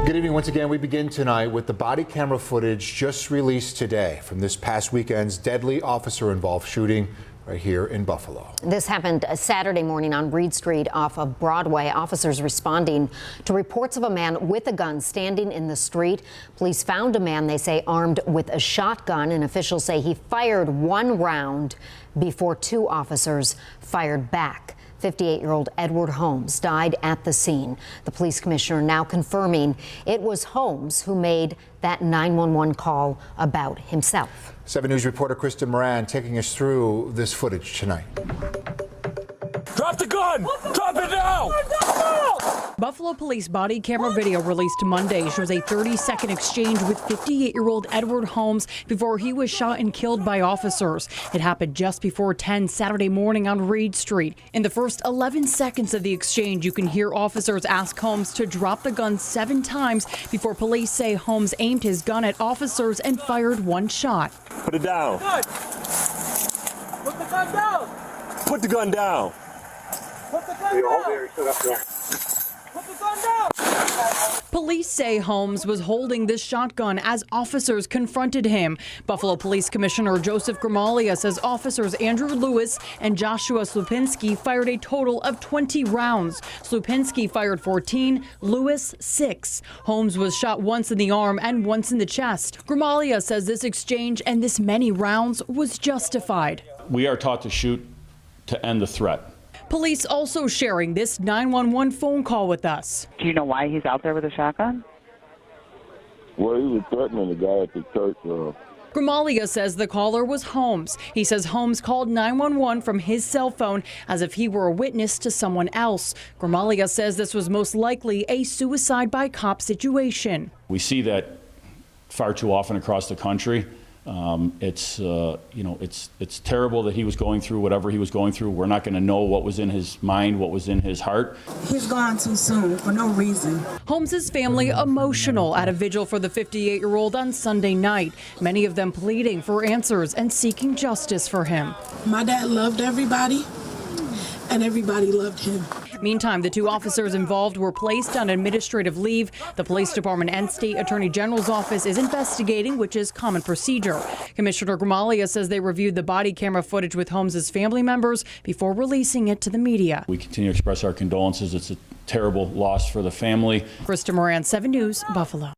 Good evening once again. We begin tonight with the body camera footage just released today from this past weekend's deadly officer-involved shooting right here in Buffalo. This happened Saturday morning on Reed Street off of Broadway. Officers responding to reports of a man with a gun standing in the street. Police found a man, they say, armed with a shotgun, and officials say he fired one round before two officers fired back. 58-year-old Edward Holmes died at the scene. The police commissioner now confirming it was Holmes who made that 911 call about himself. 7 News reporter Kristen Moran taking us through this footage tonight. Drop the gun! Drop it now! Buffalo police body camera video released Monday shows a 30-second exchange with 58-year-old Edward Holmes before he was shot and killed by officers. It happened just before 10 Saturday morning on Reed Street. In the first 11 seconds of the exchange, you can hear officers ask Holmes to drop the gun 7 times before police say Holmes aimed his gun at officers and fired one shot. Put it down. Put the gun down. Put the gun down. Put the gun down. Put the gun down. Police say Holmes was holding this shotgun as officers confronted him. Buffalo Police Commissioner Joseph Gramaglia says officers Andrew Lewis and Joshua Slupinski fired a total of 20 rounds. Slupinski fired 14, Lewis 6. Holmes was shot once in the arm and once in the chest. Gramaglia says this exchange and this many rounds was justified. We are taught to shoot to end the threat. Police also sharing this 911 phone call with us. Do you know why he's out there with a shotgun? Well, he was threatening the guy at the church. Gramaglia says the caller was Holmes. He says Holmes called 911 from his cell phone as if he were a witness to someone else. Gramaglia says this was most likely a suicide by cop situation. We see that far too often across the country. It's terrible that he was going through whatever he was going through. We're not going to know what was in his mind, what was in his heart. He's gone too soon for no reason. Holmes' family emotional at a vigil for the 58-year-old on Sunday night. Many of them pleading for answers and seeking justice for him. My dad loved everybody, and everybody loved him. Meantime, the two officers involved were placed on administrative leave. The police department and state attorney general's office is investigating, which is common procedure. Commissioner Gramaglia says they reviewed the body camera footage with Holmes' family members before releasing it to the media. We continue to express our condolences. It's a terrible loss for the family. Kristen Moran, 7 News, Buffalo.